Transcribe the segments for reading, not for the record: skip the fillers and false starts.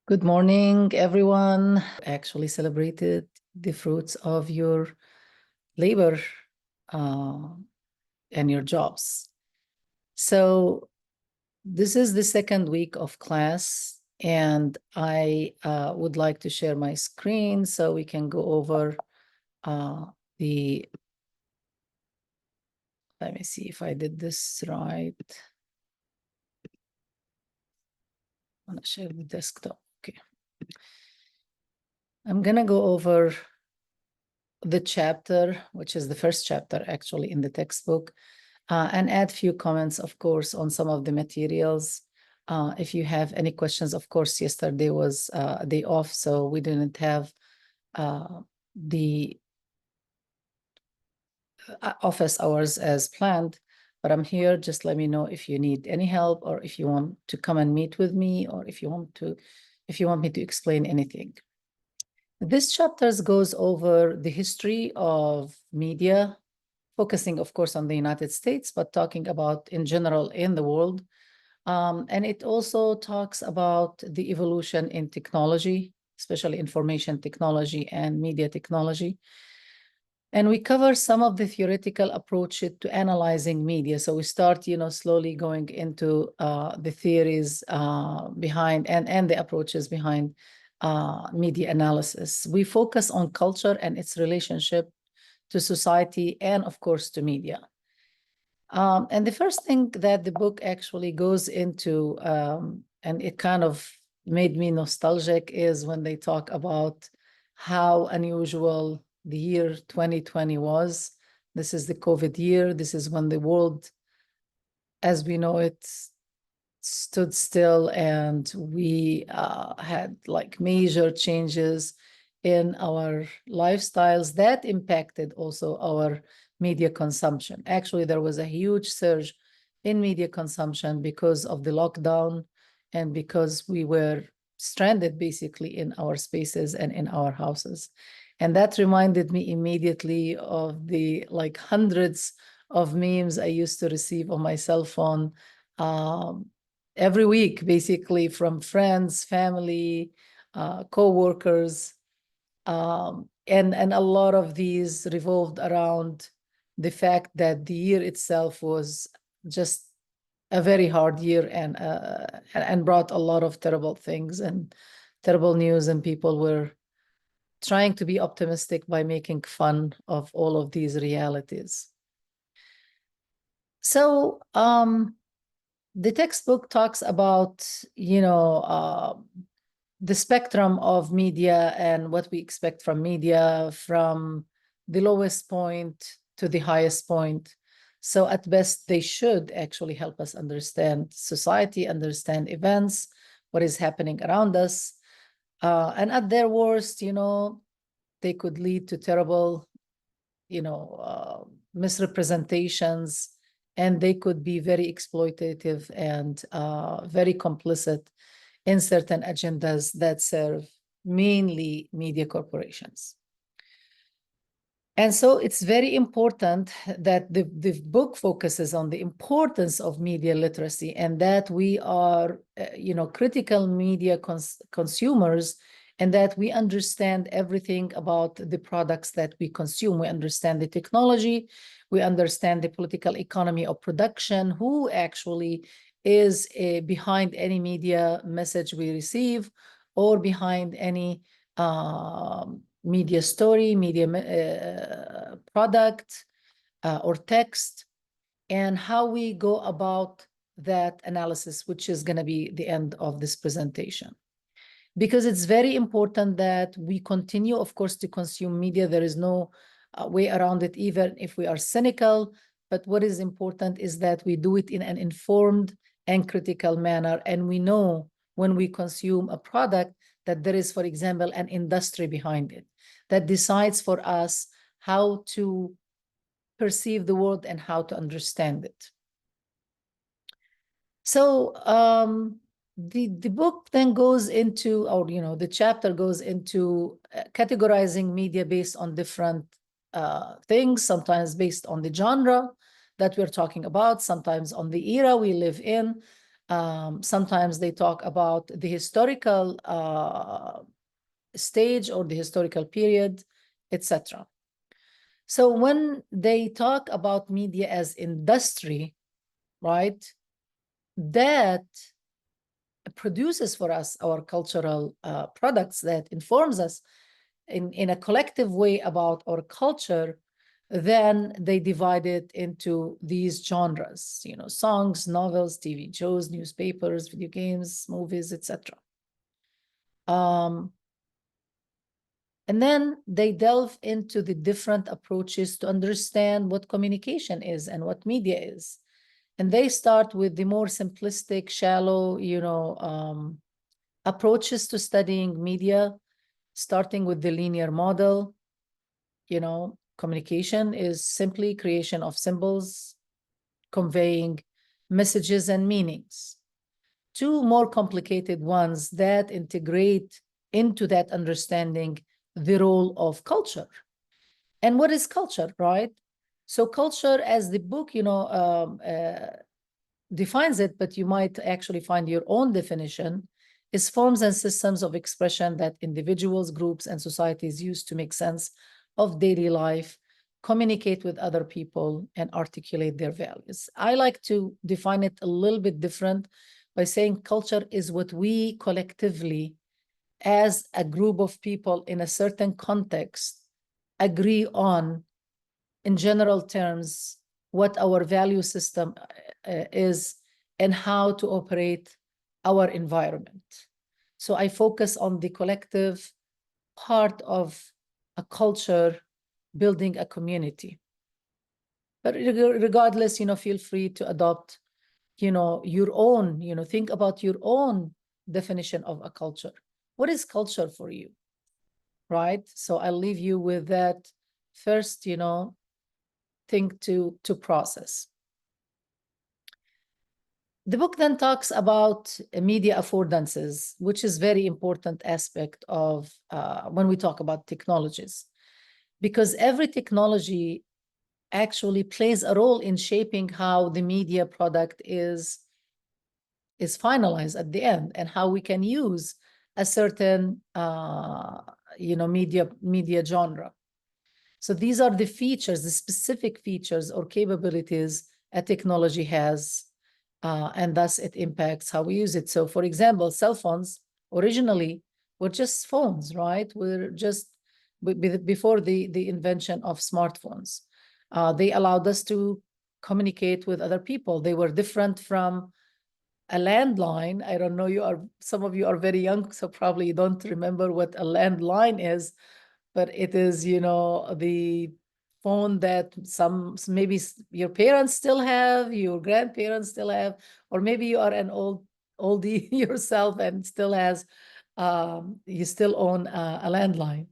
Good morning, everyone. Actually celebrated the fruits of your labor and your jobs. So this is the second week of class, and I would like to share my screen so we can go over let me see if I did this right. I'm gonna share the desktop. Okay. I'm gonna go over the chapter, which is the first chapter actually in the textbook, and add few comments, of course, on some of the materials. If you have any questions, of course, yesterday was a day off, so we didn't have the office hours as planned, but I'm here. Just let me know if you need any help, or if you want to come and meet with me, or if you want me to explain anything. This chapter goes over the history of media, focusing, of course, on the United States, but talking about in general in the world. And it also talks about the evolution in technology, especially information technology and media technology. And we cover some of the theoretical approaches to analyzing media. So we start, slowly going into the theories behind and the approaches behind media analysis. We focus on culture and its relationship to society and, of course, to media. And the first thing that the book actually goes into, and it kind of made me nostalgic, is when they talk about how unusual the year 2020 was. This is the COVID year. This is when the world, as we know it, stood still, and we had like major changes in our lifestyles that impacted also our media consumption. Actually, there was a huge surge in media consumption because of the lockdown and because we were stranded basically in our spaces and in our houses. And that reminded me immediately of the like hundreds of memes I used to receive on my cell phone every week, basically, from friends, family, co-workers. And a lot of these revolved around the fact that the year itself was just a very hard year and brought a lot of terrible things and terrible news, and people were trying to be optimistic by making fun of all of these realities. So the textbook talks about, the spectrum of media and what we expect from media, from the lowest point to the highest point. So at best, they should actually help us understand society, understand events, what is happening around us. And at their worst, they could lead to terrible, misrepresentations, and they could be very exploitative and very complicit in certain agendas that serve mainly media corporations. And so it's very important that the book focuses on the importance of media literacy, and that we are, critical media consumers, and that we understand everything about the products that we consume. We understand the technology, we understand the political economy of production, who actually is behind any media message we receive, or behind any media story, media product, or text, and how we go about that analysis, which is going to be the end of this presentation. Because it's very important that we continue, of course, to consume media. There is no way around it, even if we are cynical. But what is important is that we do it in an informed and critical manner. And we know when we consume a product that there is, for example, an industry behind it that decides for us how to perceive the world and how to understand it. So the book then goes into, or the chapter goes into categorizing media based on different things, sometimes based on the genre that we're talking about, sometimes on the era we live in, Sometimes they talk about the historical stage or the historical period, etc. So when they talk about media as industry, right, that produces for us our cultural products, that informs us in a collective way about our culture, then they divide it into these genres, songs, novels, TV shows, newspapers, video games, movies, etc. And then they delve into the different approaches to understand what communication is and what media is. And they start with the more simplistic, shallow, approaches to studying media, starting with the linear model. Communication is simply creation of symbols conveying messages and meanings. Two more complicated ones that integrate into that understanding the role of culture. And what is culture, right? So culture, as the book, defines it, but you might actually find your own definition, is forms and systems of expression that individuals, groups, and societies use to make sense of daily life, communicate with other people, and articulate their values. I like to define it a little bit different by saying culture is what we collectively, as a group of people in a certain context, agree on, in general terms, what our value system is and how to operate our environment. So I focus on the collective part of a culture, building a community. But regardless, feel free to adopt, your own, think about your own definition of a culture. What is culture for you, right? So I'll leave you with that first, thing to process. The book then talks about media affordances, which is very important aspect of when we talk about technologies, because every technology actually plays a role in shaping how the media product is finalized at the end, and how we can use a certain media genre. So these are the features, the specific features or capabilities a technology has, and thus it impacts how we use it. So for example, cell phones originally were just phones, right? We're just before the invention of smartphones. They allowed us to communicate with other people. They were different from a landline. I don't know, some of you are very young, so probably you don't remember what a landline is, but it is, the phone that maybe your parents still have, your grandparents still have, or maybe you are an oldie yourself and still you still own a landline.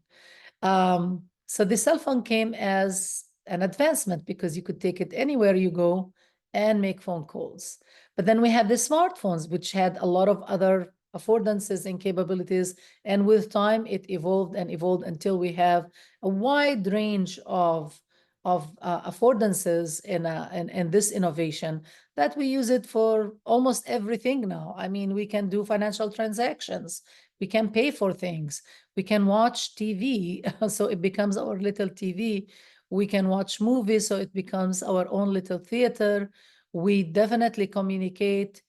So the cell phone came as an advancement because you could take it anywhere you go and make phone calls. But then we had the smartphones, which had a lot of other affordances and capabilities. And with time, it evolved and evolved until we have a wide range of affordances in this innovation that we use it for almost everything now. I mean, we can do financial transactions. We can pay for things. We can watch TV, so it becomes our little TV. We can watch movies, so it becomes our own little theater. We definitely communicate,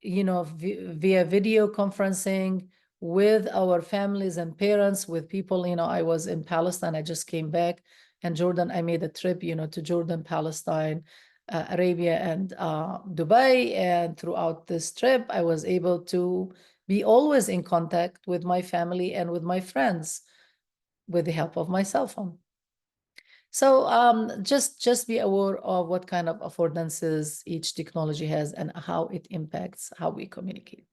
via video conferencing with our families and parents, with people. I was in Palestine, I just came back, and Jordan, I made a trip, to Jordan, Palestine, Arabia, and Dubai. And throughout this trip, I was able to be always in contact with my family and with my friends with the help of my cell phone. So just be aware of what kind of affordances each technology has and how it impacts how we communicate.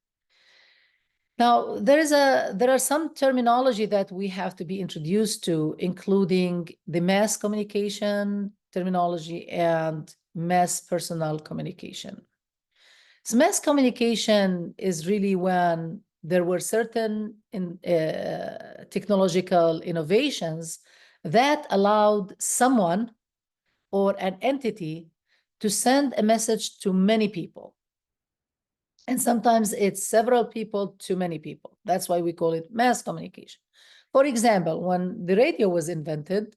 Now, there are some terminology that we have to be introduced to, including the mass communication terminology and mass personal communication. So mass communication is really when there were certain technological innovations that allowed someone or an entity to send a message to many people. And sometimes it's several people to many people. That's why we call it mass communication. For example, when the radio was invented,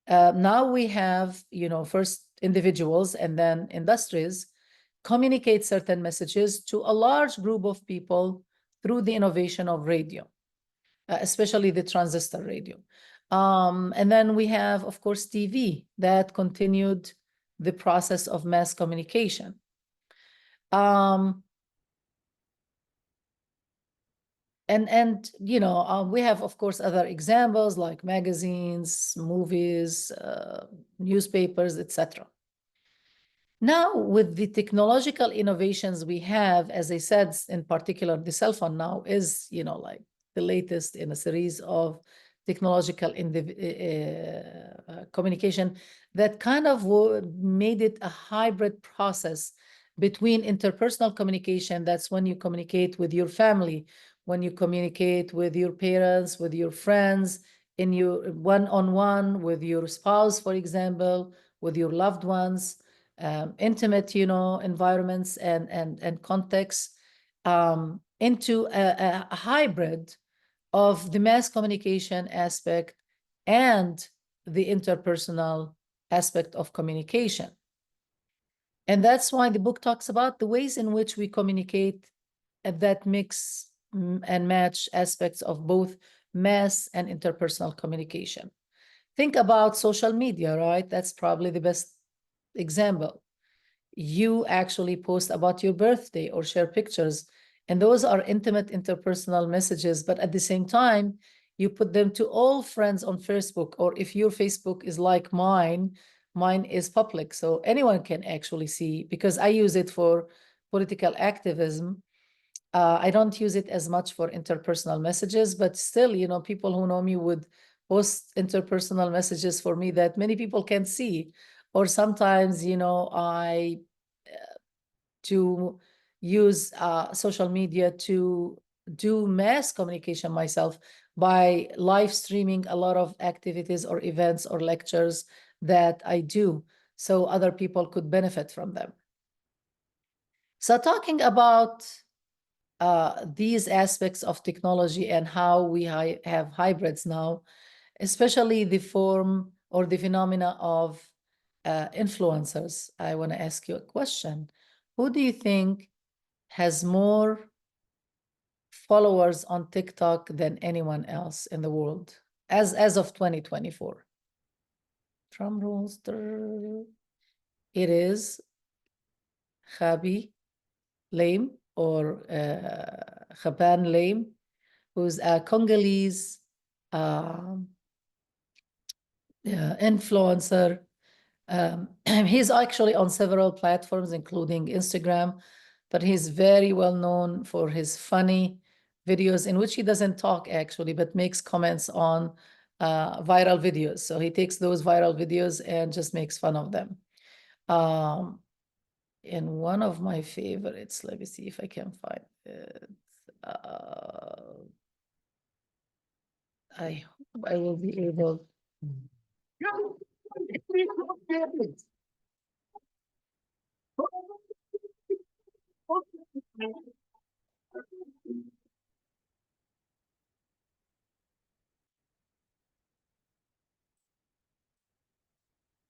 now we have, first individuals and then industries communicate certain messages to a large group of people through the innovation of radio, especially the transistor radio. And then we have, of course, TV that continued the process of mass communication. And we have, of course, other examples like magazines, movies, newspapers, etc. Now, with the technological innovations we have, as I said, in particular, the cell phone now is, like the latest in a series of technological communication that kind of made it a hybrid process between interpersonal communication. That's when you communicate with your family, when you communicate with your parents, with your friends, in your one-on-one, with your spouse, for example, with your loved ones, intimate, environments and contexts, into a hybrid of the mass communication aspect and the interpersonal aspect of communication. And that's why the book talks about the ways in which we communicate that mix and match aspects of both mass and interpersonal communication. Think about social media, right? That's probably the best example. You actually post about your birthday or share pictures, and those are intimate interpersonal messages, but at the same time, you put them to all friends on Facebook, or if your Facebook is like mine is public, so anyone can actually see, because I use it for political activism. I don't use it as much for interpersonal messages, but still, people who know me would post interpersonal messages for me that many people can see. Or sometimes, I to use social media to do mass communication myself by live streaming a lot of activities or events or lectures that I do, so other people could benefit from them. So talking about these aspects of technology and how we have hybrids now, especially the form or the phenomena of influencers, I want to ask you a question. Who do you think has more followers on TikTok than anyone else in the world as of 2024? Drum rolls. It is Khabi Lame, or Khaban Lame, who's a Congolese influencer. He's actually on several platforms, including Instagram, but he's very well known for his funny videos in which he doesn't talk actually, but makes comments on viral videos. So he takes those viral videos and just makes fun of them. And one of my favorites, let me see if I can find it. I hope I will be able.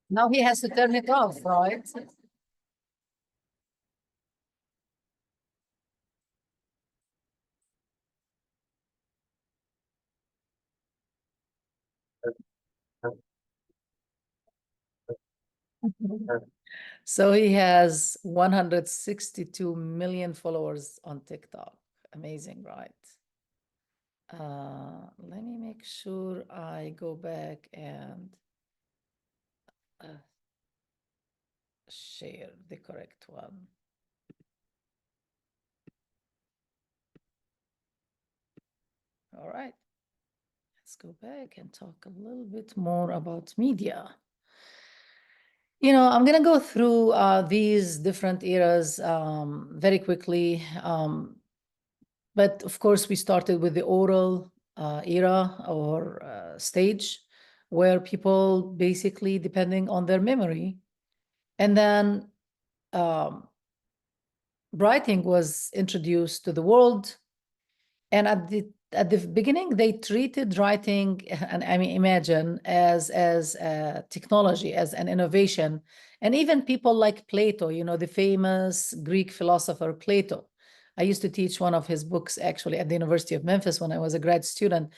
Now he has to turn it off, right? So he has 162 million followers on TikTok. Amazing, right? Let me make sure I go back and share the correct one. All right. Let's go back and talk a little bit more about media. I'm going to go through these different eras very quickly. But of course, we started with the oral era or stage, where people basically, depending on their memory, and then writing was introduced to the world. And at the beginning, they treated writing, and I mean, imagine, as a technology, as an innovation. And even people like Plato, the famous Greek philosopher Plato. I used to teach one of his books actually at the University of Memphis when I was a grad student.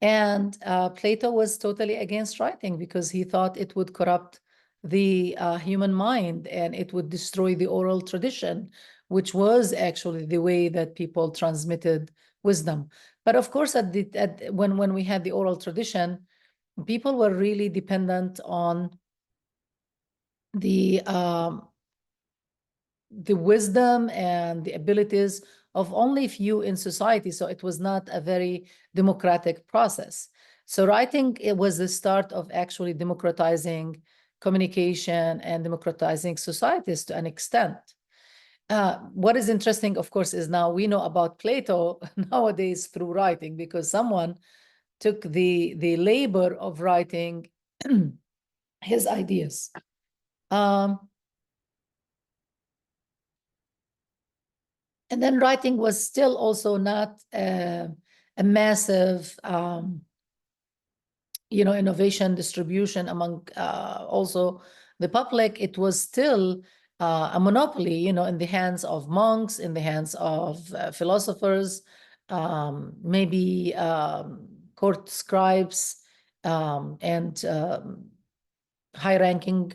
And Plato was totally against writing because he thought it would corrupt the human mind and it would destroy the oral tradition, which was actually the way that people transmitted wisdom. But of course, when we had the oral tradition, people were really dependent on the wisdom and the abilities of only few in society. So it was not a very democratic process. So writing, it was the start of actually democratizing communication and democratizing societies to an extent. What is interesting, of course, is now we know about Plato nowadays through writing, because someone took the labor of writing his ideas. And then writing was still also not a massive, innovation distribution among also the public. It was still a monopoly, in the hands of monks, in the hands of philosophers, maybe court scribes, and high-ranking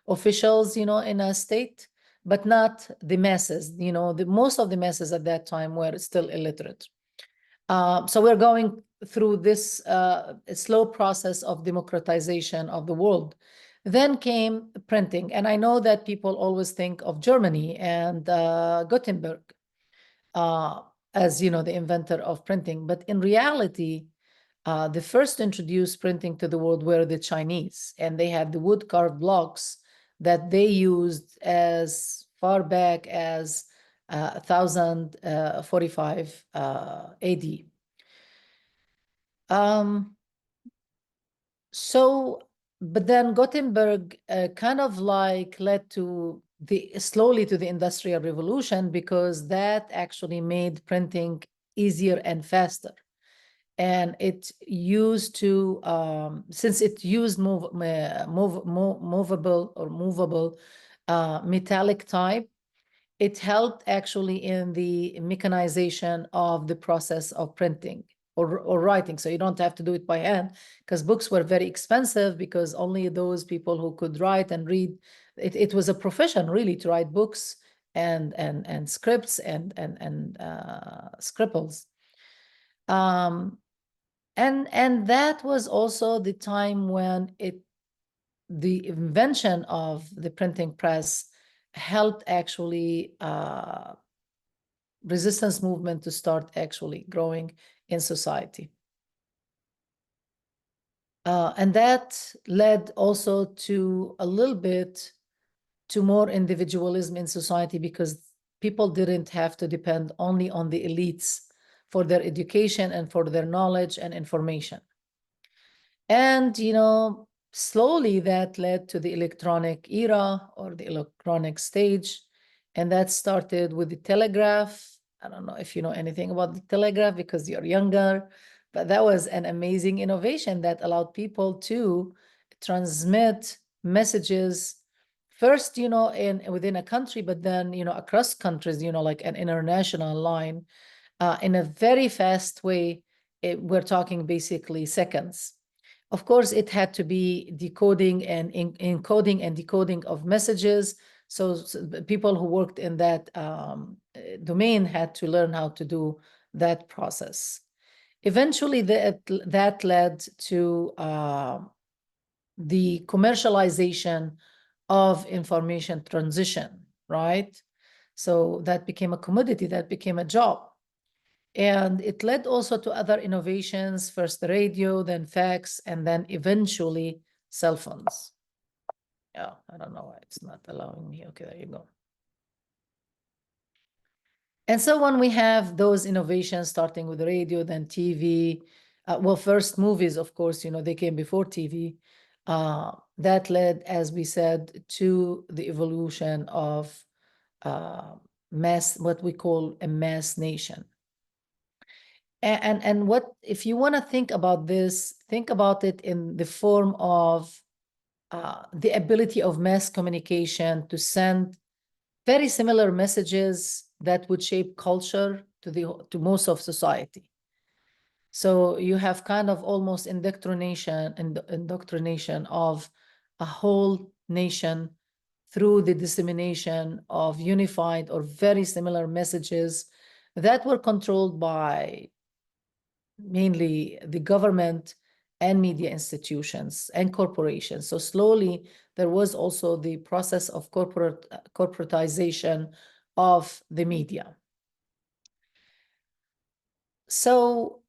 officials, in a state, but not the masses. Most of the masses at that time were still illiterate. So we're going through this slow process of democratization of the world. Then came printing. And I know that people always think of Germany and Gutenberg as, the inventor of printing. But in reality, the first to introduce printing to the world were the Chinese. And they had the wood carved blocks that they used as far back as 1045 AD. But then Gutenberg kind of like led to slowly to the Industrial Revolution, because that actually made printing easier and faster. And it used to, since it used movable metallic type, it helped actually in the mechanization of the process of printing or writing. So you don't have to do it by hand, because books were very expensive, because only those people who could write and read, it was a profession really to write books and scripts and scribbles. And that was also the time when the invention of the printing press helped actually resistance movement to start actually growing in society. And that led also to a little bit to more individualism in society, because people didn't have to depend only on the elites for their education and for their knowledge and information. And, slowly that led to the electronic era or the electronic stage. And that started with the telegraph. I don't know if you know anything about the telegraph because you're younger, but that was an amazing innovation that allowed people to transmit messages first, within a country, but then, across countries, like an international line, in a very fast way. We're talking basically seconds. Of course, it had to be decoding and encoding and decoding of messages. So people who worked in that domain had to learn how to do that process. Eventually, that led to the commercialization of information transition, right? So that became a commodity, that became a job. And it led also to other innovations, first the radio, then fax, and then eventually cell phones. Yeah, I don't know why it's not allowing me. Okay, there you go. And so when we have those innovations, starting with the radio, then TV, well, first movies, of course, they came before TV. That led, as we said, to the evolution of mass, what we call a mass nation. And what, if you want to think about this, think about it in the form of the ability of mass communication to send very similar messages that would shape culture to most of society. So you have kind of almost indoctrination of a whole nation through the dissemination of unified or very similar messages that were controlled by mainly the government and media institutions and corporations. So slowly, there was also the process of corporatization of the media. So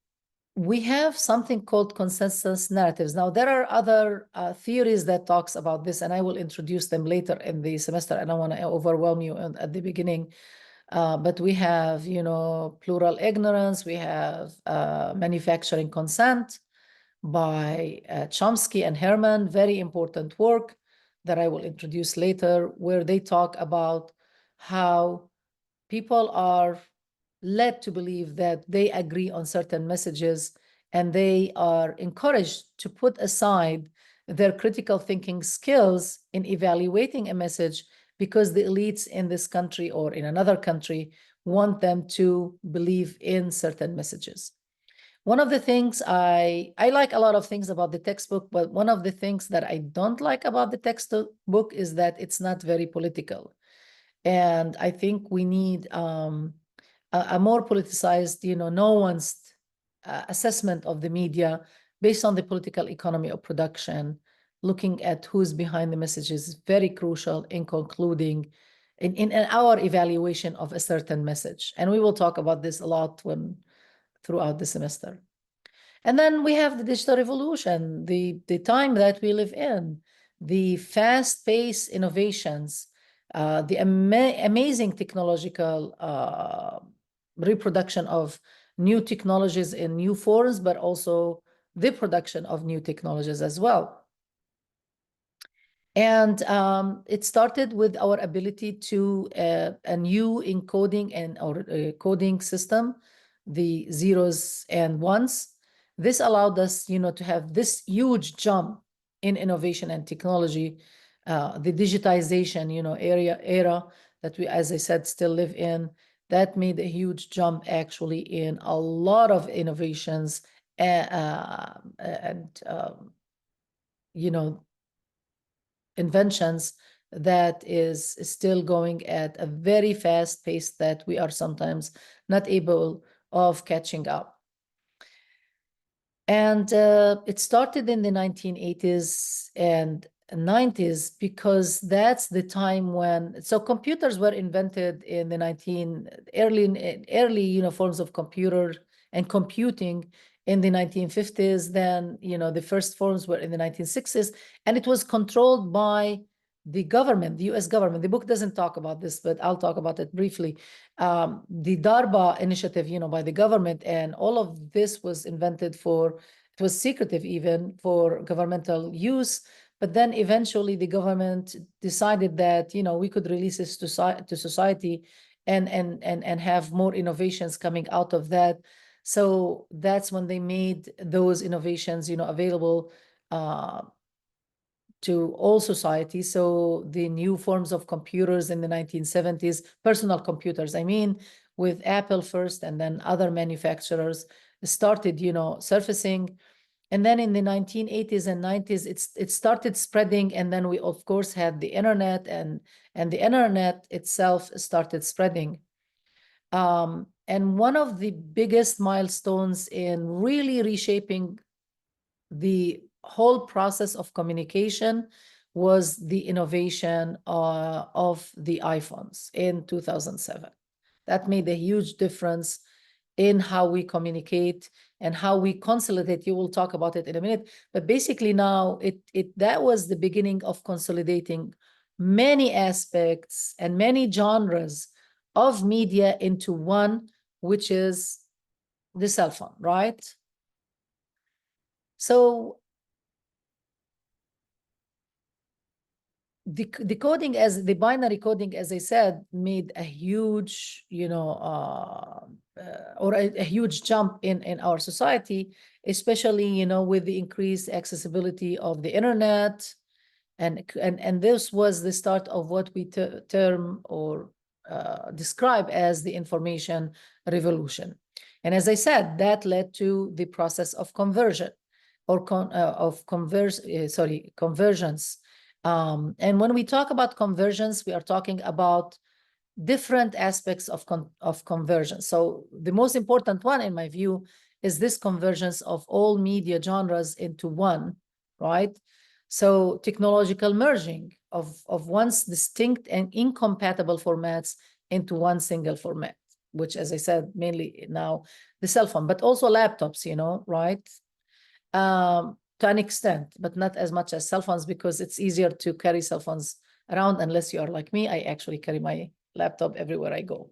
we have something called consensus narratives. Now, there are other theories that talks about this, and I will introduce them later in the semester. I don't want to overwhelm you at the beginning. But we have, plural ignorance. We have manufacturing consent by Chomsky and Herman, very important work that I will introduce later, where they talk about how people are led to believe that they agree on certain messages, and they are encouraged to put aside their critical thinking skills in evaluating a message because the elites in this country or in another country want them to believe in certain messages. One of the things I like a lot of things about the textbook, but one of the things that I don't like about the textbook is that it's not very political. And I think we need a more politicized, nuanced assessment of the media based on the political economy of production. Looking at who's behind the messages is very crucial in concluding in our evaluation of a certain message. And we will talk about this a lot throughout the semester. And then we have the digital revolution, the time that we live in, the fast-paced innovations, the amazing technological reproduction of new technologies in new forms, but also the production of new technologies as well. And it started with our ability to a new encoding and or coding system, the zeros and ones. This allowed us, to have this huge jump in innovation and technology, the digitization, era that we, as I said, still live in. That made a huge jump actually in a lot of innovations and inventions that is still going at a very fast pace that we are sometimes not able of catching up. And it started in the 1980s and 90s because that's the time when, so computers were invented in the early forms of computer and computing in the 1950s. Then, the first forms were in the 1960s, and it was controlled by the government, the US government. The book doesn't talk about this, but I'll talk about it briefly. The DARPA initiative, by the government, and all of this was invented it was secretive even for governmental use. But then eventually the government decided that, we could release this to society and have more innovations coming out of that. So that's when they made those innovations, available to all society. So the new forms of computers in the 1970s, personal computers, I mean, with Apple first and then other manufacturers started, surfacing. And then in the 1980s and 90s, it started spreading. And then we, of course, had the internet, and the internet itself started spreading. And one of the biggest milestones in really reshaping the whole process of communication was the innovation of the iPhones in 2007. That made a huge difference in how we communicate and how we consolidate. You will talk about it in a minute, but basically now that was the beginning of consolidating many aspects and many genres of media into one, which is the cell phone, right? So the coding, as the binary coding, as I said, made a huge, or a huge jump in our society, especially, with the increased accessibility of the internet. And this was the start of what we term or describe as the information revolution. And as I said, that led to the process of conversion or convergence. And when we talk about convergence, we are talking about different aspects of convergence. So the most important one, in my view, is this convergence of all media genres into one, right? So technological merging of once distinct and incompatible formats into one single format, which, as I said, mainly now the cell phone, but also laptops, right? To an extent, but not as much as cell phones, because it's easier to carry cell phones around. Unless you are like me, I actually carry my laptop everywhere I go.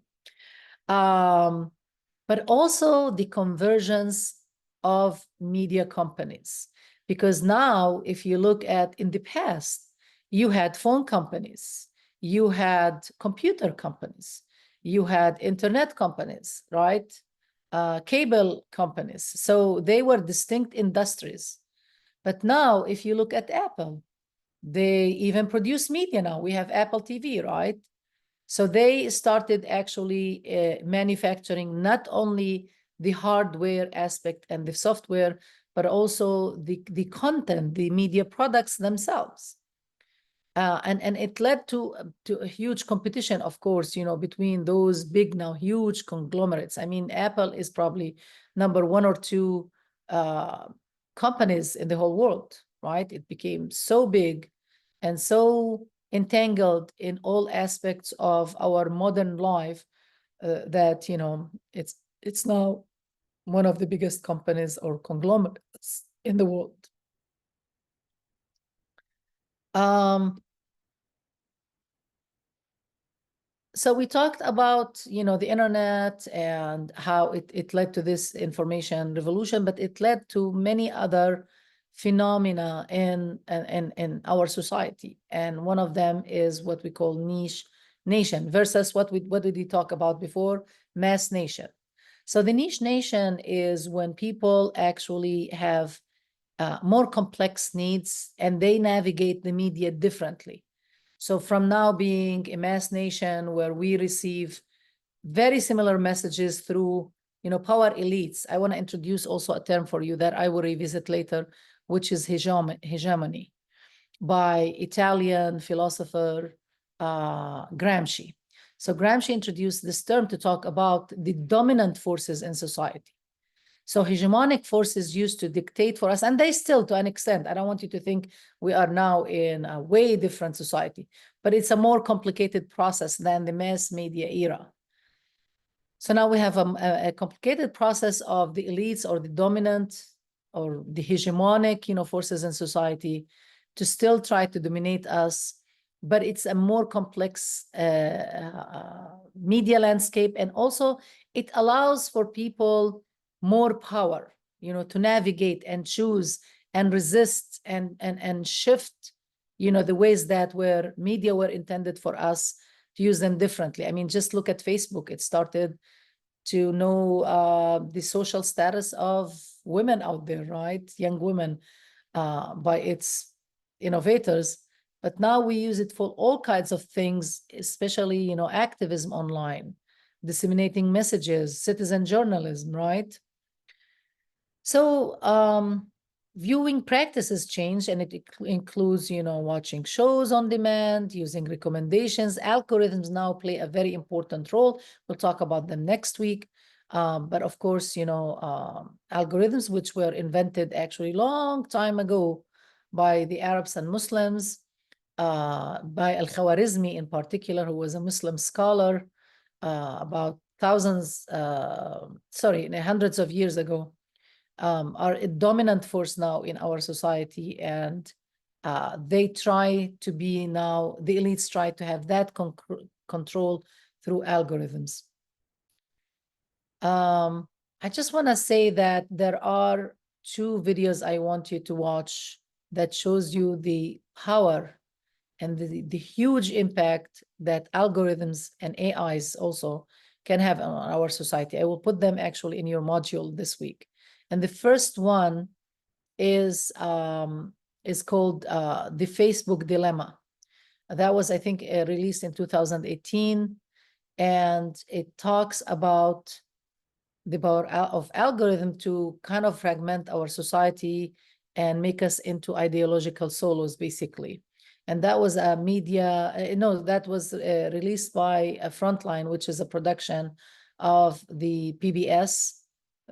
But also the convergence of media companies. Because now, if you look at in the past, you had phone companies, you had computer companies, you had internet companies, right? Cable companies. So they were distinct industries. But now, if you look at Apple, they even produce media now. We have Apple TV, right? So they started actually manufacturing not only the hardware aspect and the software, but also the content, the media products themselves. And it led to a huge competition, of course, between those big, now huge conglomerates. I mean, Apple is probably number one or two companies in the whole world, right? It became so big and so entangled in all aspects of our modern life that it's now one of the biggest companies or conglomerates in the world. So we talked about, the internet and how it led to this information revolution, but it led to many other phenomena in our society. And one of them is what we call niche nation versus what did we talk about before? Mass nation. So the niche nation is when people actually have more complex needs and they navigate the media differently. So from now being a mass nation where we receive very similar messages through, power elites, I want to introduce also a term for you that I will revisit later, which is hegemony by Italian philosopher Gramsci. So Gramsci introduced this term to talk about the dominant forces in society. So hegemonic forces used to dictate for us, and they still, to an extent. I don't want you to think we are now in a way different society, but it's a more complicated process than the mass media era. So now we have a complicated process of the elites or the dominant or the hegemonic, forces in society to still try to dominate us, but it's a more complex media landscape, and also it allows for people more power, to navigate and choose and resist and shift, the ways that media were intended for us to use them differently. I mean, just look at Facebook. It started to know the social status of women out there, right? Young women by its innovators. But now we use it for all kinds of things, especially, activism online, disseminating messages, citizen journalism, right? So viewing practices change, and it includes, watching shows on demand, using recommendations. Algorithms now play a very important role. We'll talk about them next week. But of course, algorithms which were invented actually long time ago by the Arabs and Muslims, by Al-Khwarizmi in particular, who was a Muslim scholar about hundreds of years ago, are a dominant force now in our society. And they try to be now, the elites try to have that control through algorithms. I just want to say that there are two videos I want you to watch that shows you the power and the huge impact that algorithms and AIs also can have on our society. I will put them actually in your module this week. And the first one is called the Facebook dilemma. That was, I think, released in 2018, and it talks about the power of algorithm to kind of fragment our society and make us into ideological solos, basically. And that was a media, no, that was released by a Frontline, which is a production of the PBS,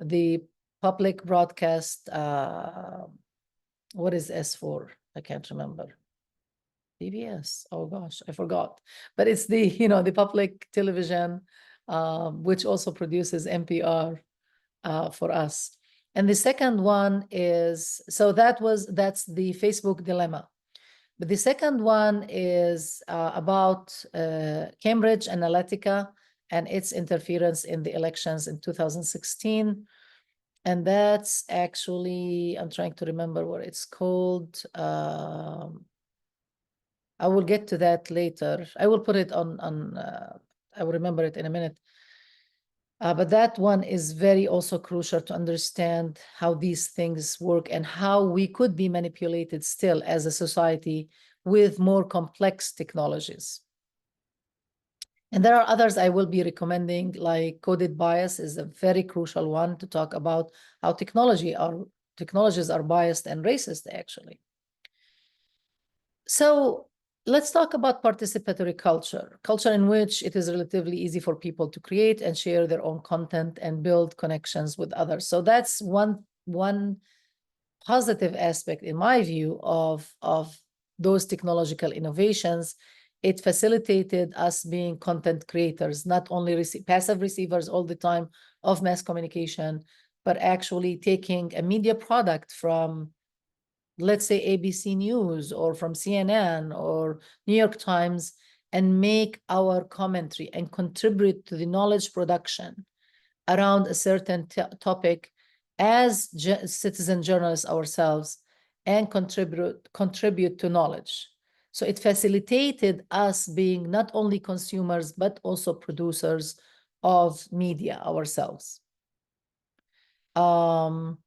the public broadcast, what is S for? I can't remember. PBS, oh gosh, I forgot. But it's the, the public television, which also produces NPR for us. And the second one is, so that's the Facebook dilemma. But the second one is about Cambridge Analytica and its interference in the elections in 2016. And that's actually, I'm trying to remember what it's called. I will get to that later. I will put it on I will remember it in a minute. But that one is very also crucial to understand how these things work and how we could be manipulated still as a society with more complex technologies. And there are others I will be recommending, like coded bias is a very crucial one to talk about how technologies are biased and racist, actually. So let's talk about participatory culture in which it is relatively easy for people to create and share their own content and build connections with others. So that's one positive aspect, in my view, of those technological innovations. It facilitated us being content creators, not only passive receivers all the time of mass communication, but actually taking a media product from, let's say, ABC News or from CNN or New York Times, and make our commentary and contribute to the knowledge production around a certain topic as citizen journalists ourselves, and contribute to knowledge. So it facilitated us being not only consumers, but also producers of media ourselves. So,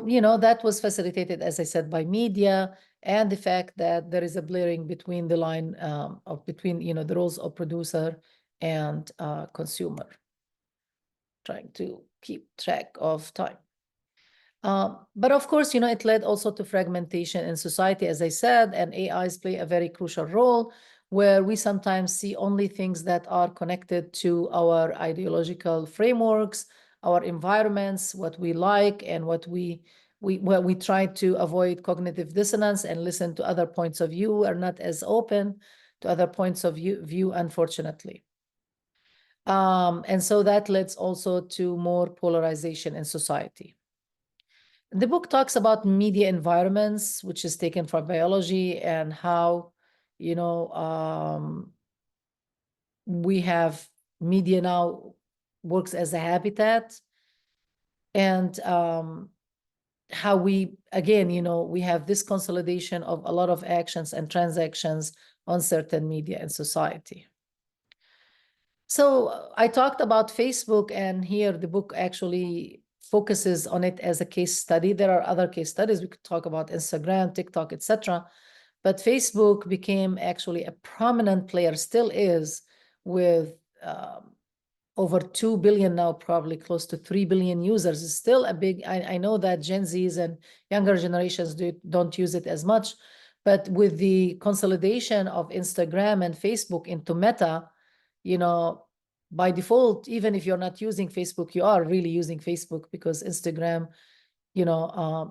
that was facilitated, as I said, by media and the fact that there is a blurring between the line between, the roles of producer and consumer. Trying to keep track of time. But of course, it led also to fragmentation in society, as I said, and AIs play a very crucial role where we sometimes see only things that are connected to our ideological frameworks, our environments, what we like, and what we try to avoid cognitive dissonance and listen to other points of view, are not as open to other points of view, unfortunately. And so that leads also to more polarization in society. The book talks about media environments, which is taken from biology, and how, we have media now works as a habitat, and how we, again, we have this consolidation of a lot of actions and transactions on certain media in society. So I talked about Facebook, and here the book actually focuses on it as a case study. There are other case studies. We could talk about Instagram, TikTok, etc. But Facebook became actually a prominent player, still is, with over 2 billion now, probably close to 3 billion users. Is still a big, I know that Gen Zs and younger generations don't use it as much, but with the consolidation of Instagram and Facebook into Meta, by default, even if you're not using Facebook, you are really using Facebook, because Instagram,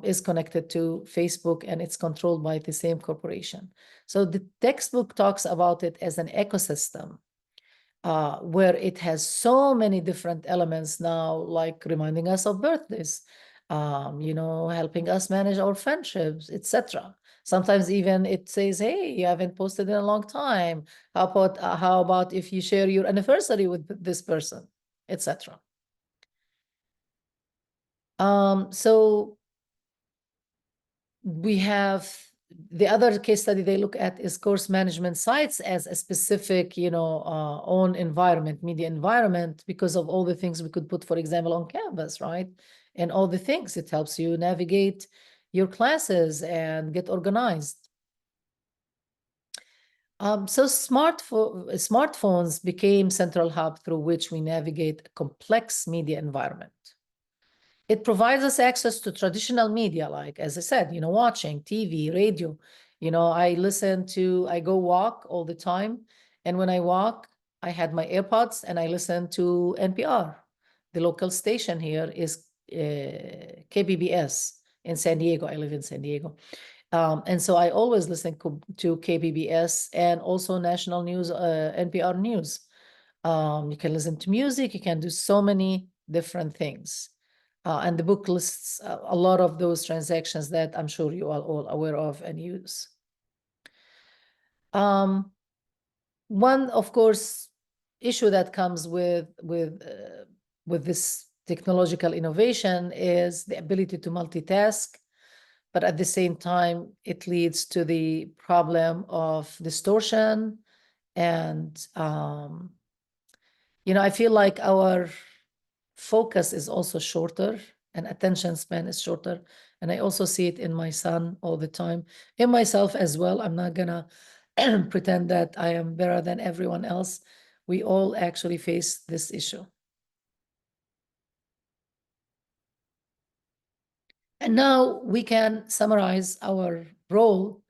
is connected to Facebook and it's controlled by the same corporation. So the textbook talks about it as an ecosystem where it has so many different elements now, like reminding us of birthdays, helping us manage our friendships, etc. Sometimes even it says, hey, you haven't posted in a long time. How about if you share your anniversary with this person, etc. So we have the other case study they look at is course management sites as a specific, own environment, media environment, because of all the things we could put, for example, on Canvas, right? And all the things, it helps you navigate your classes and get organized. So smartphones became central hub through which we navigate a complex media environment. It provides us access to traditional media, like, as I said, watching TV, radio. I go walk all the time. And when I walk, I had my AirPods and I listen to NPR. The local station here is KBBS in San Diego. I live in San Diego. And so I always listen to KBBS and also national news, NPR news. You can listen to music, you can do so many different things. And the book lists a lot of those transactions that I'm sure you are all aware of and use. One, of course, issue that comes with this technological innovation is the ability to multitask, but at the same time, it leads to the problem of distortion. And, I feel like our focus is also shorter and attention span is shorter. And I also see it in my son all the time, in myself as well. I'm not gonna pretend that I am better than everyone else. We all actually face this issue. And now we can summarize our role,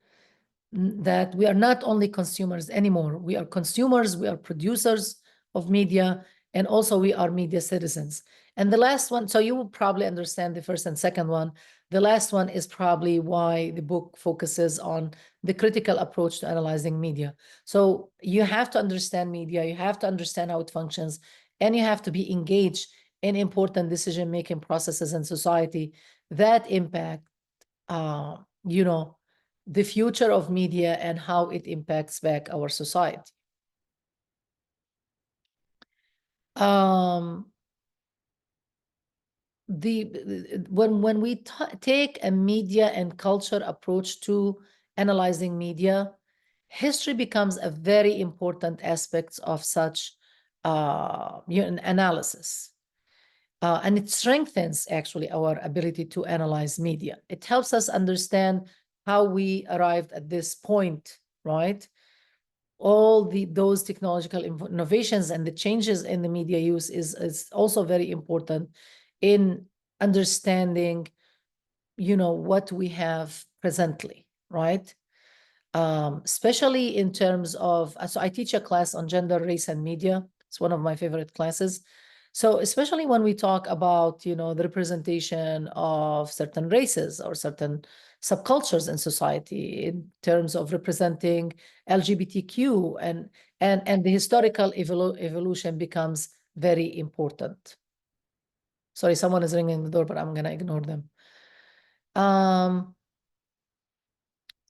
that we are not only consumers anymore. We are consumers, we are producers of media, and also we are media citizens. And the last one, so you will probably understand the first and second one. The last one is probably why the book focuses on the critical approach to analyzing media. So you have to understand media, you have to understand how it functions, and you have to be engaged in important decision-making processes in society that impact, the future of media and how it impacts back our society. When we take a media and culture approach to analyzing media, history becomes a very important aspect of such analysis. And it strengthens actually our ability to analyze media. It helps us understand how we arrived at this point, right? All those technological innovations and the changes in the media use is also very important in understanding, what we have presently, right? Especially in terms of, so I teach a class on gender, race, and media. It's one of my favorite classes. So especially when we talk about, the representation of certain races or certain subcultures in society in terms of representing LGBTQ, and the historical evolution becomes very important. Sorry, someone is ringing the door, but I'm going to ignore them.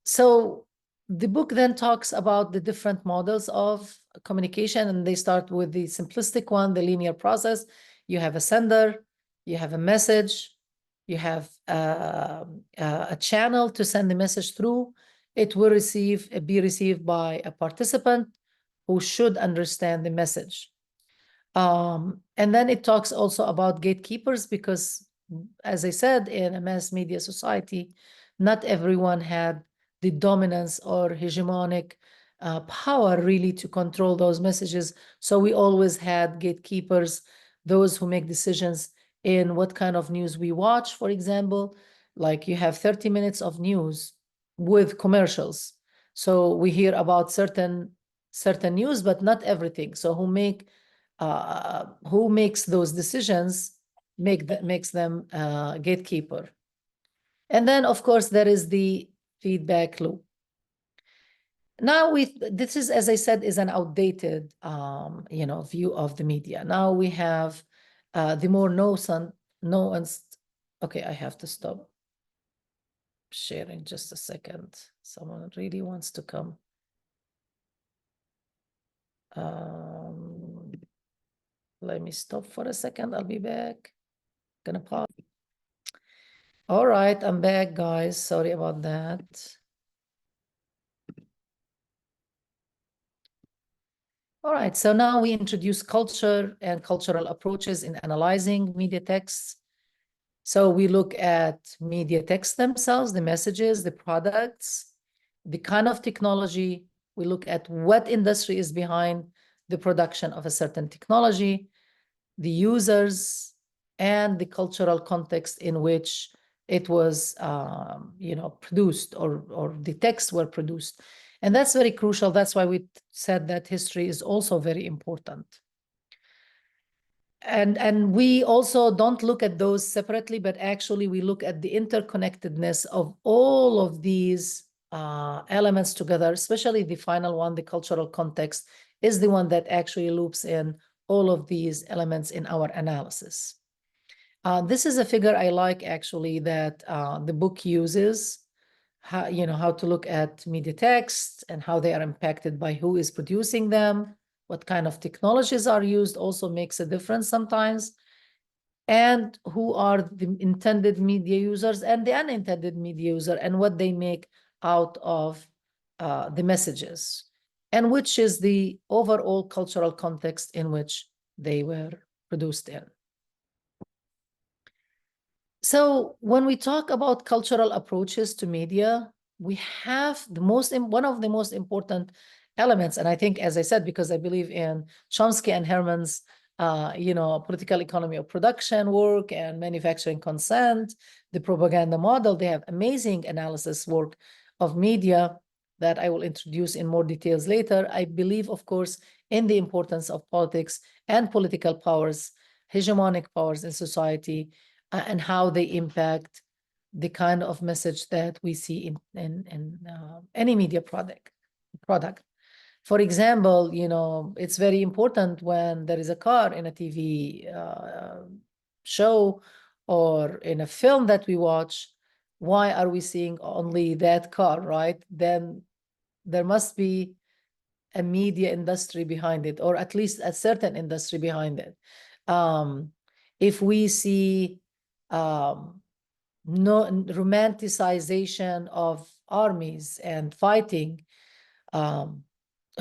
So the book then talks about the different models of communication, and they start with the simplistic one, the linear process. You have a sender, you have a message, you have a channel to send the message through. It will be received by a participant who should understand the message. And then it talks also about gatekeepers, because, as I said, in a mass media society, not everyone had the dominance or hegemonic power really to control those messages. So we always had gatekeepers, those who make decisions in what kind of news we watch, for example. Like you have 30 minutes of news with commercials. So we hear about certain news, but not everything. So who makes those decisions makes them gatekeeper. And then, of course, there is the feedback loop. Now this is, as I said, is an outdated view of the media. Now we have the more nuanced. Okay, I have to stop sharing just a second. Someone really wants to come. Let me stop for a second. I'll be back. Gonna pause. All right, I'm back, guys. Sorry about that. All right, so now we introduce culture and cultural approaches in analyzing media texts. So we look at media texts themselves, the messages, the products, the kind of technology. We look at what industry is behind the production of a certain technology, the users, and the cultural context in which it was produced, or the texts were produced. And that's very crucial. That's why we said that history is also very important. And we also don't look at those separately, but actually we look at the interconnectedness of all of these elements together, especially the final one, the cultural context, is the one that actually loops in all of these elements in our analysis. This is a figure I like, actually, that the book uses, how to look at media texts and how they are impacted by who is producing them, what kind of technologies are used also makes a difference sometimes, and who are the intended media users and the unintended media user, and what they make out of the messages, and which is the overall cultural context in which they were produced in. So when we talk about cultural approaches to media, we have one of the most important elements. And I think, as I said, because I believe in Chomsky and Herman's, political economy of production work and manufacturing consent, the propaganda model, they have amazing analysis work of media that I will introduce in more details later. I believe, of course, in the importance of politics and political powers, hegemonic powers in society, and how they impact the kind of message that we see in any media product. For example, it's very important when there is a car in a TV show or in a film that we watch. Why are we seeing only that car, right? Then there must be a media industry behind it, or at least a certain industry behind it. If we see no romanticization of armies and fighting,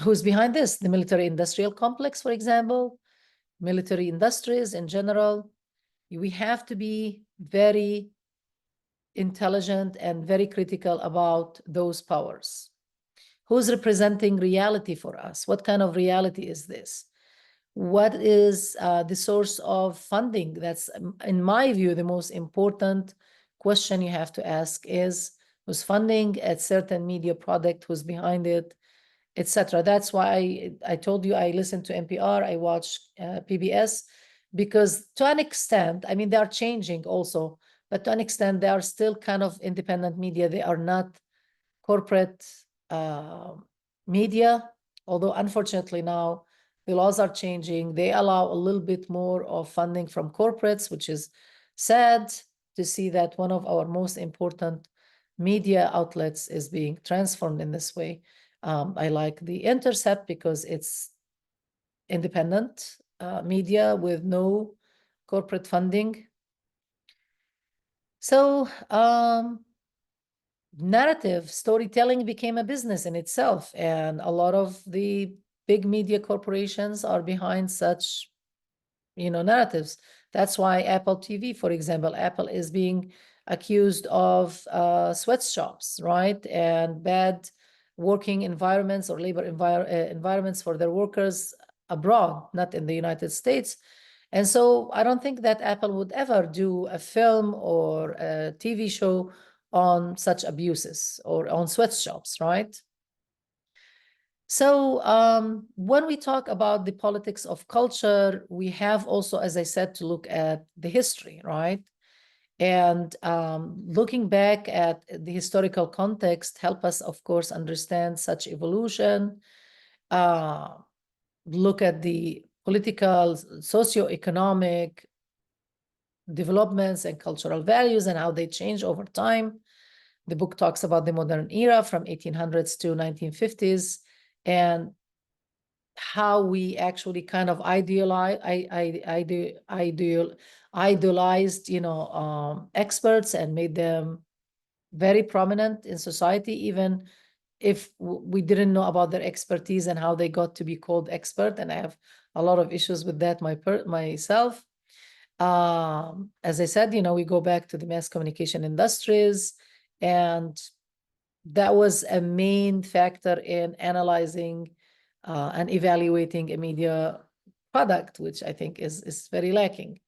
who's behind this? The military industrial complex, for example, military industries in general. We have to be very intelligent and very critical about those powers. Who's representing reality for us? What kind of reality is this? What is the source of funding? That's, in my view, the most important question you have to ask is, who's funding a certain media product, who's behind it, etc. That's why I told you I listen to NPR, I watch PBS, because to an extent, I mean, they are changing also, but to an extent, they are still kind of independent media. They are not corporate media, although unfortunately now the laws are changing. They allow a little bit more of funding from corporates, which is sad to see that one of our most important media outlets is being transformed in this way. I like The Intercept because it's independent media with no corporate funding. So narrative storytelling became a business in itself, and a lot of the big media corporations are behind such narratives. That's why Apple TV, for example, Apple is being accused of sweatshops, right, and bad working environments or labor environments for their workers abroad, not in the United States. And so I don't think that Apple would ever do a film or a TV show on such abuses or on sweatshops, right? So when we talk about the politics of culture, we have also, as I said, to look at the history, right? And looking back at the historical context help us, of course, understand such evolution, look at the political, socioeconomic developments and cultural values and how they change over time. The book talks about the modern era from 1800s to 1950s. And how we actually kind of idolized, experts and made them very prominent in society, even if we didn't know about their expertise and how they got to be called expert. And I have a lot of issues with that myself. As I said, we go back to the mass communication industries, and that was a main factor in analyzing and evaluating a media product, which I think is very lacking.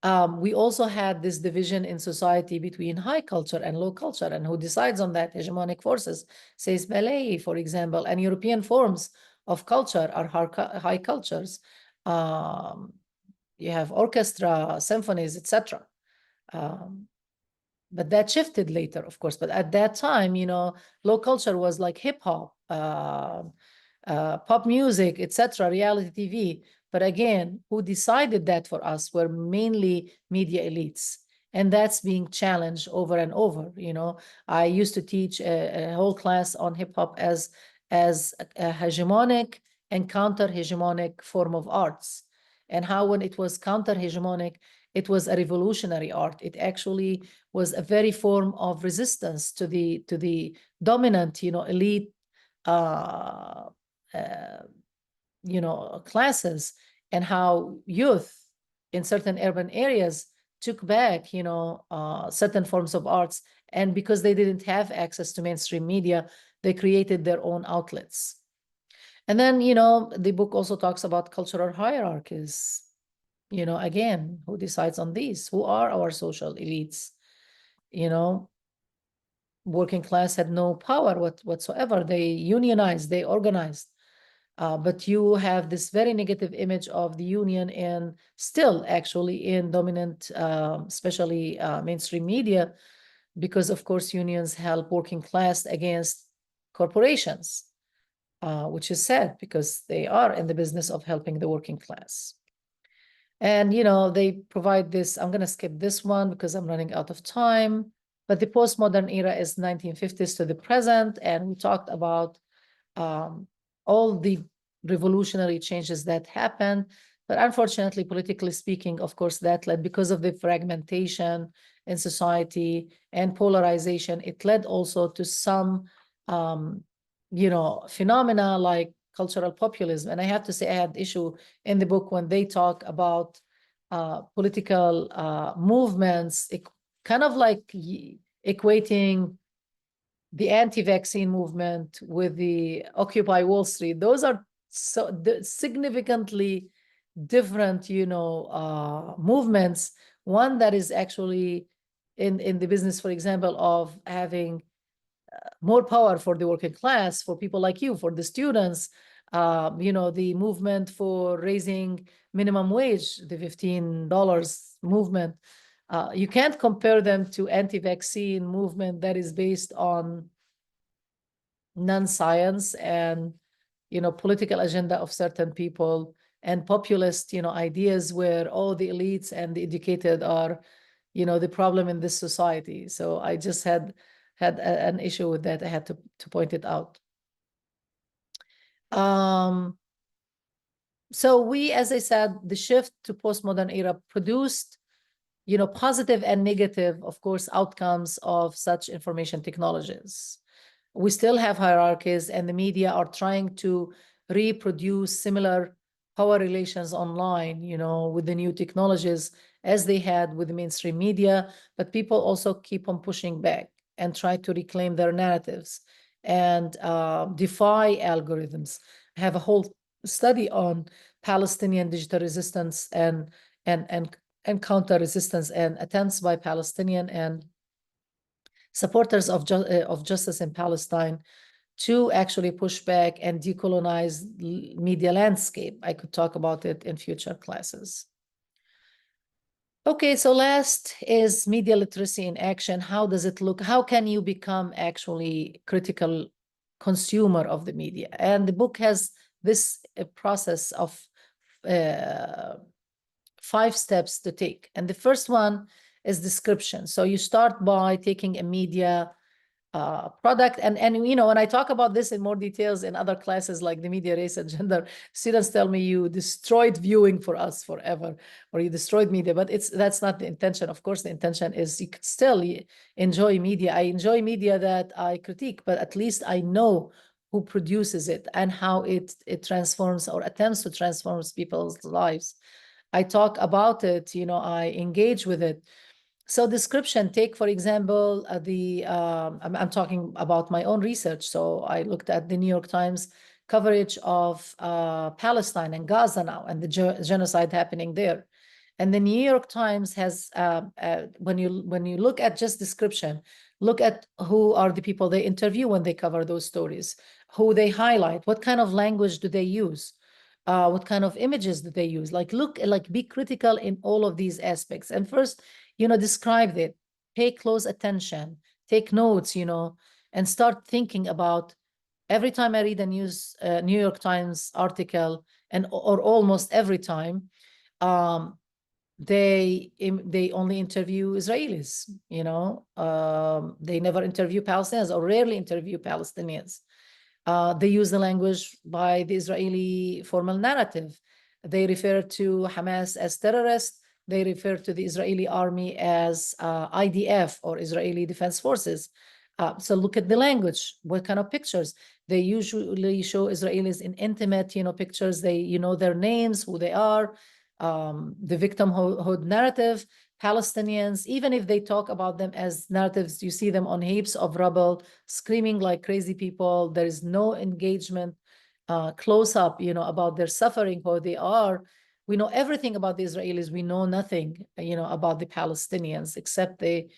We also had this division in society between high culture and low culture, and who decides on that? Hegemonic forces, says ballet, for example, and European forms of culture are high cultures. You have orchestra, symphonies, etc. But that shifted later, of course. But at that time, low culture was like hip hop, pop music, etc., reality TV. But again, who decided that for us were mainly media elites. And that's being challenged over and over. I used to teach a whole class on hip hop as a hegemonic and counter-hegemonic form of arts. And how when it was counter-hegemonic, it was a revolutionary art. It actually was a very form of resistance to the dominant, elite, classes, and how youth in certain urban areas took back, certain forms of arts. And because they didn't have access to mainstream media, they created their own outlets. And then, the book also talks about cultural hierarchies. Again, who decides on these? Who are our social elites? Working class had no power whatsoever. They unionized, they organized. But you have this very negative image of the union, and still actually in dominant, especially mainstream media, because of course unions help working class against corporations, which is sad because they are in the business of helping the working class. And, they provide this, I'm going to skip this one because I'm running out of time, but the postmodern era is 1950s to the present. And we talked about all the revolutionary changes that happened. But unfortunately, politically speaking, of course, that led, because of the fragmentation in society and polarization, it led also to some, phenomena like cultural populism. And I have to say, I had issue in the book when they talk about political movements, kind of like equating the anti-vaccine movement with the Occupy Wall Street. Those are so significantly different, movements. One that is actually in the business, for example, of having more power for the working class, for people like you, for the students, the movement for raising minimum wage, the $15 movement. You can't compare them to anti-vaccine movement that is based on non-science and, political agenda of certain people, and populist, ideas where all the elites and the educated are, the problem in this society. So I just had an issue with that. I had to point it out. So we, as I said, the shift to postmodern era produced, positive and negative, of course, outcomes of such information technologies. We still have hierarchies, and the media are trying to reproduce similar power relations online, with the new technologies as they had with the mainstream media. But people also keep on pushing back and try to reclaim their narratives and defy algorithms. I have a whole study on Palestinian digital resistance and counter resistance and attempts by Palestinian and supporters of justice in Palestine to actually push back and decolonize media landscape. I could talk about it in future classes. Okay, so last is media literacy in action. How does it look? How can you become actually critical consumer of the media? And the book has this process of 5 steps to take. And the first one is description. So you start by taking a media product. And you know, when I talk about this in more details in other classes like the media, race, and gender, students tell me you destroyed viewing for us forever, or you destroyed media. But that's not the intention. Of course, the intention is you could still enjoy media. I enjoy media that I critique, but at least I know who produces it and how it transforms or attempts to transform people's lives. I talk about it, you know, I engage with it. So description, take for example, I'm talking about my own research. So I looked at the New York Times coverage of Palestine and Gaza now and the genocide happening there. And the New York Times has, when you look at just description, look at who are the people they interview when they cover those stories, who they highlight, what kind of language do they use, what kind of images do they use? Like be critical in all of these aspects. And first, you know, describe it, pay close attention, take notes, you know, and start thinking about every time I read a New York Times article, or almost every time, they only interview Israelis, you know, they never interview Palestinians or rarely interview Palestinians. They use the language by the Israeli formal narrative. They refer to Hamas as terrorists. They refer to the Israeli army as IDF, or Israeli Defense Forces. So look at the language. What kind of pictures? They usually show Israelis in intimate, you know, pictures. They, you know, their names, who they are, the victimhood narrative. Palestinians, even if they talk about them as narratives, you see them on heaps of rubble, screaming like crazy people. There is no engagement, close up, you know, about their suffering, who they are. We know everything about the Israelis. We know nothing, you know, about the Palestinians, except in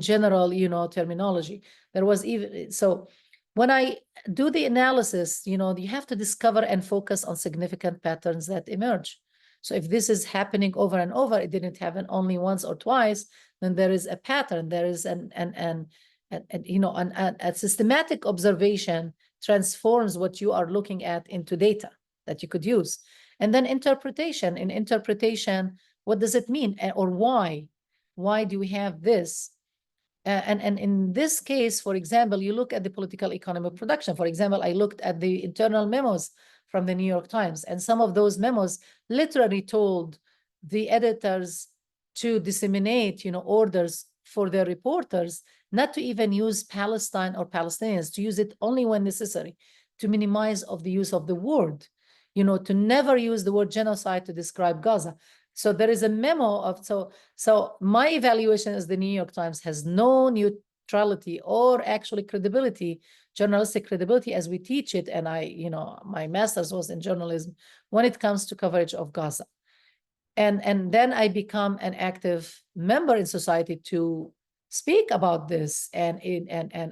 general, you know, terminology. There was even, so when I do the analysis, you know, you have to discover and focus on significant patterns that emerge. So if this is happening over and over, it didn't happen only once or twice, then there is a pattern. There is a systematic observation transforms what you are looking at into data that you could use. And then interpretation. In interpretation, what does it mean, or why? Why do we have this? And in this case, for example, you look at the political economy of production. For example, I looked at the internal memos from the New York Times, and some of those memos literally told the editors to disseminate, you know, orders for their reporters not to even use Palestine or Palestinians, to use it only when necessary, to minimize of the use of the word, you know, to never use the word genocide to describe Gaza. So there is a memo of, so my evaluation is the New York Times has no neutrality or actually credibility, journalistic credibility as we teach it. And I, you know, my master's was in journalism when it comes to coverage of Gaza. And then I become an active member in society to speak about this and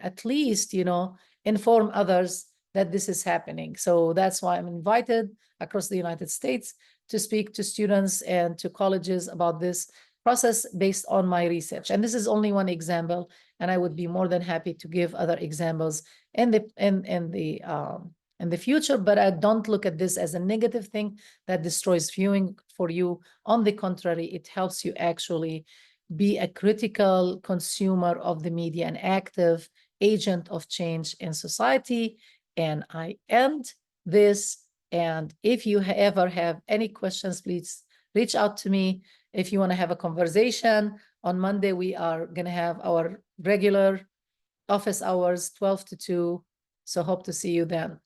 at least, you know, inform others that this is happening. So that's why I'm invited across the United States to speak to students and to colleges about this process based on my research. And this is only one example, and I would be more than happy to give other examples in the future. But I don't look at this as a negative thing that destroys viewing for you. On the contrary, it helps you actually be a critical consumer of the media, an active agent of change in society. And I end this. And if you ever have any questions, please reach out to me. If you want to have a conversation, on Monday, we are going to have our regular office hours, 12 to 2. So hope to see you then.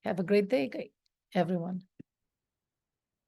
Have a great day, everyone.